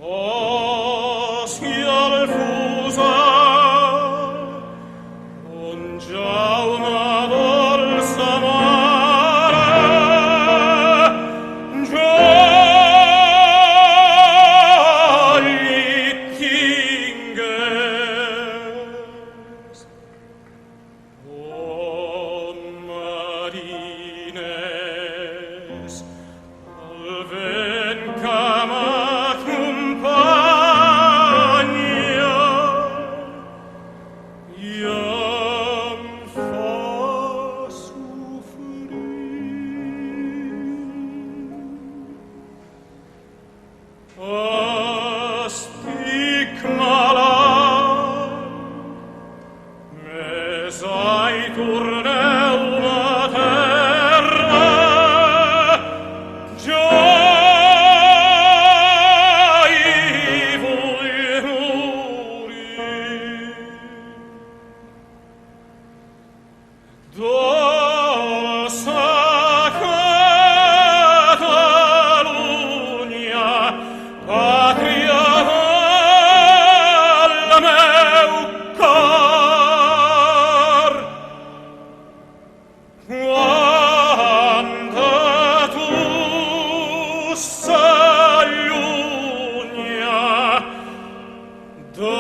Oh, sia il fuso, con già una dolce mare, già gli tingues. Oh, marines, al ven camat compagnia, iam fa soffrir. Estic malat, mes ai torneu la terra, già hi vull morir. Dolça Catalunya, pàtria del meu cor, quan de tu s'allunya, de